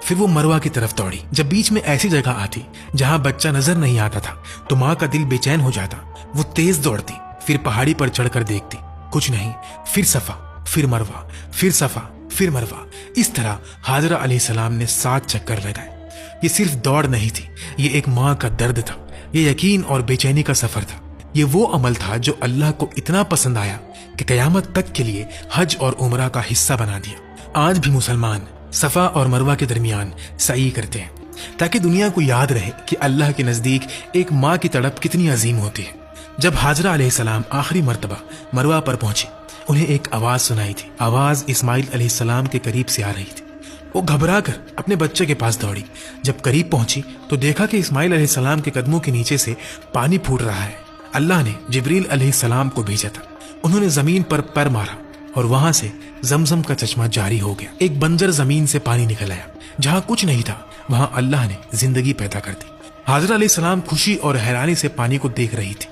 پھر وہ مروہ کی طرف دوڑی۔ جب بیچ میں ایسی جگہ آتی جہاں بچہ نظر نہیں آتا تھا تو ماں کا دل بے چین ہو جاتا۔ وہ تیز دوڑتی، پھر پہاڑی پر چڑھ کر دیکھتی، کچھ نہیں، پھر صفا، پھر مروہ، پھر صفا، پھر مروہ۔ اس طرح حاجرہ علیہ السلام نے 7 چکر لگائے۔ یہ صرف دوڑ نہیں تھی، یہ ایک ماں کا درد تھا، یہ یقین اور بے چینی کا سفر تھا۔ یہ وہ عمل تھا جو اللہ کو اتنا پسند آیا کہ قیامت تک کے لیے حج اور عمرہ کا حصہ بنا دیا۔ آج بھی مسلمان صفا اور مروہ کے درمیان سعی کرتے ہیں تاکہ دنیا کو یاد رہے کہ اللہ کے نزدیک ایک ماں کی تڑپ کتنی عظیم ہوتی ہے۔ جب حاجرہ علیہ السلام آخری مرتبہ مروہ پر پہنچے، انہیں ایک آواز سنائی تھی۔ آواز اسماعیل علیہ السلام کے قریب سے آ رہی تھی۔ وہ گھبرا کر اپنے بچے کے پاس دوڑی۔ جب قریب پہنچی تو دیکھا کہ اسماعیل علیہ السلام کے قدموں کے نیچے سے پانی پھوٹ رہا ہے۔ اللہ نے جبریل علیہ السلام کو بھیجا تھا۔ انہوں نے زمین پر پیر مارا اور وہاں سے زمزم کا چشمہ جاری ہو گیا۔ ایک بنجر زمین سے پانی نکل آیا۔ جہاں کچھ نہیں تھا وہاں اللہ نے زندگی پیدا کر دی۔ حاجرہ علیہ السلام خوشی اور حیرانی سے پانی کو دیکھ رہی تھی۔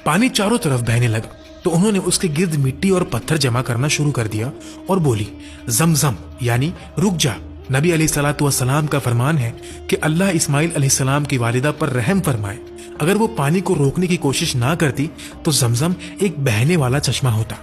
پانی چاروں طرف بہنے لگا تو انہوں نے اس کے گرد مٹی اور پتھر جمع کرنا شروع کر دیا اور بولی، زمزم یعنی رک جا۔ نبی علیہ الصلوۃ والسلام کا فرمان ہے کہ اللہ اسماعیل علیہ السلام کی والدہ پر رحم فرمائے۔ اگر وہ پانی کو روکنے کی کوشش نہ کرتی تو زمزم ایک بہنے والا چشمہ ہوتا۔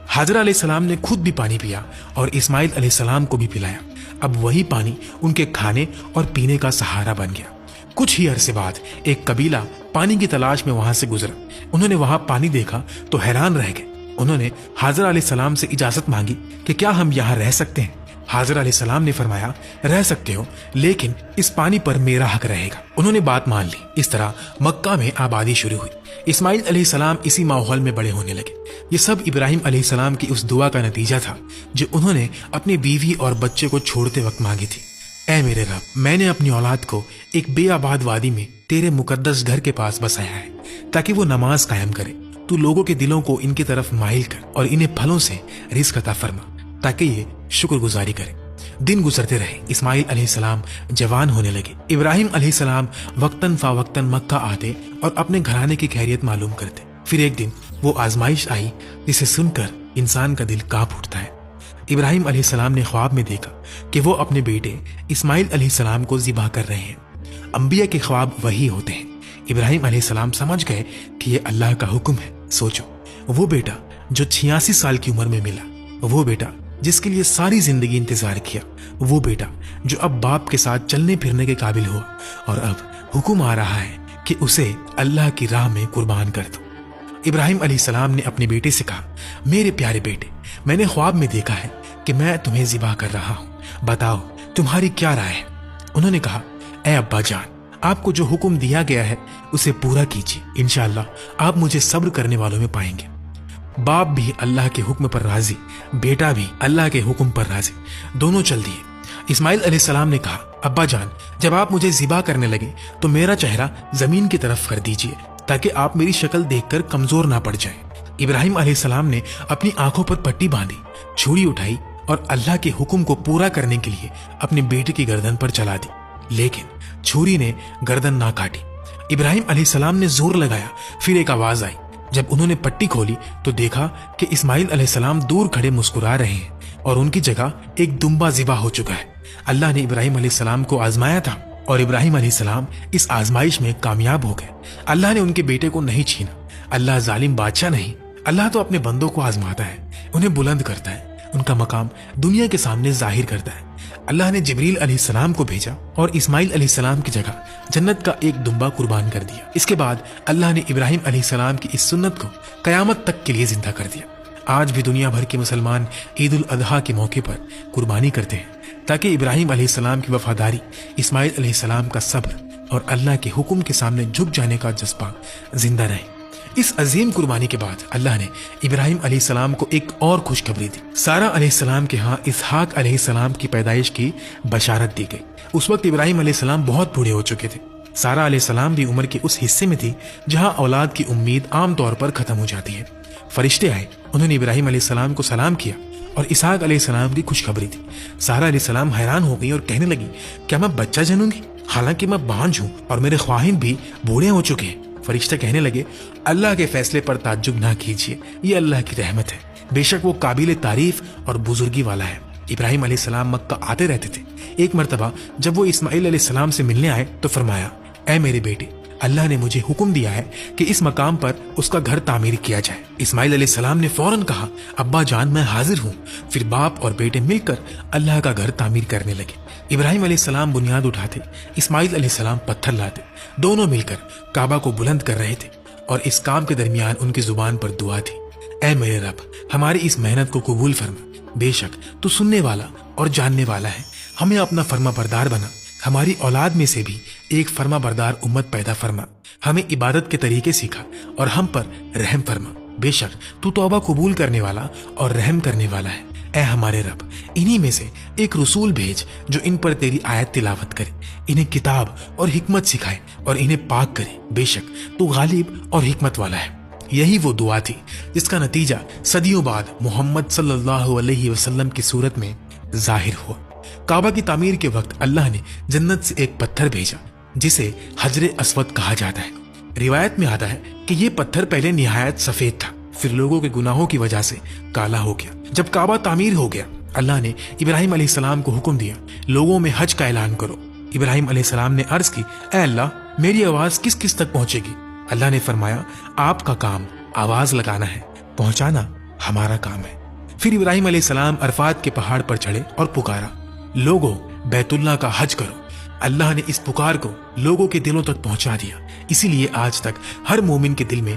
حاجرہ علیہ السلام نے خود بھی پانی پیا اور اسماعیل علیہ السلام کو بھی پلایا۔ اب وہی پانی ان کے کھانے اور پینے کا سہارا بن گیا۔ کچھ ہی عرصے بعد ایک قبیلہ پانی کی تلاش میں وہاں سے گزرا۔ انہوں نے وہاں پانی دیکھا تو حیران رہ گئے۔ انہوں نے حاجرہ علیہ السلام سے اجازت مانگی کہ کیا ہم یہاں رہ سکتے ہیں؟ حاجرہ علیہ السلام نے فرمایا، رہ سکتے ہو، لیکن اس پانی پر میرا حق رہے گا۔ انہوں نے بات مان لی۔ اس طرح مکہ میں آبادی شروع ہوئی۔ اسماعیل علیہ السلام اسی ماحول میں بڑے ہونے لگے۔ یہ سب ابراہیم علیہ السلام کی اس دعا کا نتیجہ تھا جو انہوں نے اپنی بیوی اور بچے کو چھوڑتے وقت مانگی تھی۔ اے میرے رب، میں نے اپنی اولاد کو ایک بے آباد وادی میں تیرے مقدس گھر کے پاس بسایا ہے تاکہ وہ نماز قائم کرے۔ تو لوگوں کے دلوں کو ان کی طرف مائل کر اور انہیں پھلوں سے رزق عطا فرما تاکہ یہ شکر گزاری کرے۔ دن گزرتے رہے، اسماعیل علیہ السلام جوان ہونے لگے۔ ابراہیم علیہ السلام وقتاً فوقتاً مکہ آتے اور اپنے گھرانے کی خیریت معلوم کرتے۔ پھر ایک دن وہ آزمائش آئی جسے سن کر انسان کا دل کانپ اٹھتا ہے۔ ابراہیم علیہ السلام نے خواب میں دیکھا کہ وہ اپنے بیٹے اسماعیل علیہ السلام کو ذبح کر رہے ہیں۔ انبیاء کے خواب وہی ہوتے ہیں۔ ابراہیم علیہ السلام سمجھ گئے کہ یہ اللہ کا حکم ہے۔ سوچو، وہ بیٹا جو 86 سال کی عمر میں ملا، وہ بیٹا جس کے لیے ساری زندگی انتظار کیا، وہ بیٹا جو اب باپ کے ساتھ چلنے پھرنے کے قابل ہوا، اور اب حکم آ رہا ہے کہ اسے اللہ کی راہ میں قربان کر دو۔ ابراہیم علیہ السلام نے اپنے بیٹے سے کہا، میرے پیارے بیٹے، میں نے خواب میں دیکھا ہے کہ میں تمہیں ذبح کر رہا ہوں، بتاؤ تمہاری کیا رائے ہے؟ انہوں نے کہا، اے ابا جان، آپ کو جو حکم دیا گیا ہے اسے پورا کیجیے، انشاءاللہ آپ مجھے صبر کرنے والوں میں پائیں گے۔ باپ بھی اللہ کے حکم پر راضی، بیٹا بھی اللہ کے حکم پر راضی، دونوں چل دیے۔ اسماعیل علیہ السلام نے کہا، ابا جان، جب آپ مجھے ذبح کرنے لگے تو میرا چہرہ زمین کی طرف کر دیجیے تاکہ آپ میری شکل دیکھ کر کمزور نہ پڑ جائیں۔ ابراہیم علیہ السلام نے اپنی آنکھوں پر پٹی باندھی، چھری اٹھائی اور اللہ کے حکم کو پورا کرنے کے لیے اپنے بیٹے کی گردن پر چلا دی، لیکن چھری نے گردن نہ کاٹی۔ ابراہیم علیہ السلام نے زور لگایا، پھر ایک آواز آئی۔ جب انہوں نے پٹی کھولی تو دیکھا کہ اسماعیل علیہ السلام دور کھڑے مسکرا رہے ہیں اور ان کی جگہ ایک دمبا ذبح ہو چکا ہے۔ اللہ نے ابراہیم علیہ السلام کو آزمایا تھا اور ابراہیم علیہ السلام اس آزمائش میں کامیاب ہو گئے۔ اللہ نے ان کے بیٹے کو نہیں چھینا۔ اللہ ظالم بادشاہ نہیں، اللہ تو اپنے بندوں کو آزماتا ہے، انہیں بلند کرتا ہے، ان کا مقام دنیا کے سامنے ظاہر کرتا ہے۔ اللہ نے جبریل علیہ السلام کو بھیجا اور اسماعیل علیہ السلام کی جگہ جنت کا ایک دمبا قربان کر دیا۔ اس کے بعد اللہ نے ابراہیم علیہ السلام کی اس سنت کو قیامت تک کے لیے زندہ کر دیا۔ آج بھی دنیا بھر کے مسلمان عید الاضحیٰ کے موقع پر قربانی کرتے ہیں تاکہ ابراہیم علیہ السلام کی وفاداری، اسماعیل علیہ السلام کا صبر اور اللہ کے حکم کے سامنے جھک جانے کا جذبہ زندہ رہے۔ اس عظیم قربانی کے بعد اللہ نے ابراہیم علیہ السلام کو ایک اور خوشخبری دی۔ سارہ علیہ السلام کے ہاں اسحاق علیہ السلام کی پیدائش کی بشارت دی گئی۔ اس وقت ابراہیم علیہ السلام بہت بوڑھے ہو چکے تھے۔ سارہ علیہ السلام بھی عمر کے اس حصے میں تھی جہاں اولاد کی امید عام طور پر ختم ہو جاتی ہے۔ فرشتے آئے، انہوں نے ابراہیم علیہ السلام کو سلام کیا اور اسحاق علیہ السلام کی خوشخبری دی۔ سارہ علیہ السلام حیران ہو گئی اور کہنے لگی، کیا میں بچہ جنوں گی؟ حالانکہ میں بانجھ ہوں اور میرے خواہن بھی بوڑھے ہو چکے ہیں۔ فرشتے کہنے لگے، اللہ کے فیصلے پر تعجب نہ کیجیے، یہ اللہ کی رحمت ہے، بے شک وہ قابل تعریف اور بزرگی والا ہے۔ ابراہیم علیہ السلام مکہ آتے رہتے تھے۔ ایک مرتبہ جب وہ اسماعیل علیہ السلام سے ملنے آئے تو فرمایا، اے میرے بیٹے، اللہ نے مجھے حکم دیا ہے کہ اس مقام پر اس کا گھر تعمیر کیا جائے۔ اسماعیل علیہ السلام نے فوراً کہا، ابا جان میں حاضر ہوں۔ پھر باپ اور بیٹے مل کر اللہ کا گھر تعمیر کرنے لگے۔ ابراہیم علیہ السلام بنیاد اٹھاتے، اسماعیل علیہ السلام پتھر لاتے، دونوں مل کر کعبہ کو بلند کر رہے تھے، اور اس کام کے درمیان ان کی زبان پر دعا تھی، اے میرے رب، ہماری اس محنت کو قبول فرما، بے شک تو سننے والا اور جاننے والا ہے، ہمیں اپنا فرما بردار بنا، ہماری اولاد میں سے بھی ایک فرما بردار امت پیدا فرما، ہمیں عبادت کے طریقے سکھا اور ہم پر رحم فرما، بے شک تو توبہ قبول کرنے والا اور رحم کرنے والا ہے۔ اے ہمارے رب، انہی میں سے ایک رسول بھیج جو ان پر تیری آیت تلاوت کرے، انہیں کتاب اور حکمت سکھائے اور انہیں پاک کرے، بے شک تو غالب اور حکمت والا ہے۔ یہی وہ دعا تھی جس کا نتیجہ صدیوں بعد محمد صلی اللہ علیہ وسلم کی صورت میں ظاہر ہوا۔ کعبہ کی تعمیر کے وقت اللہ نے جنت سے ایک پتھر بھیجا جسے حجر اسود کہا جاتا ہے۔ روایت میں آتا ہے کہ یہ پتھر پہلے نہایت سفید تھا، پھر لوگوں کے گناہوں کی وجہ سے کالا ہو گیا۔ جب کعبہ تعمیر ہو گیا، اللہ نے ابراہیم علیہ السلام کو حکم دیا، لوگوں میں حج کا اعلان کرو۔ ابراہیم علیہ السلام نے عرض کی، اے اللہ، میری آواز کس کس تک پہنچے گی؟ اللہ نے فرمایا، آپ کا کام آواز لگانا ہے، پہنچانا ہمارا کام ہے۔ پھر ابراہیم علیہ السلام عرفات کے پہاڑ پر چڑھے اور پکارا، لوگوں بیت اللہ کا حج کرو۔ اللہ نے اس پکار کو لوگوں کے دلوں تک پہنچا دیا، اسی لیے آج تک ہر مومن کے دل میں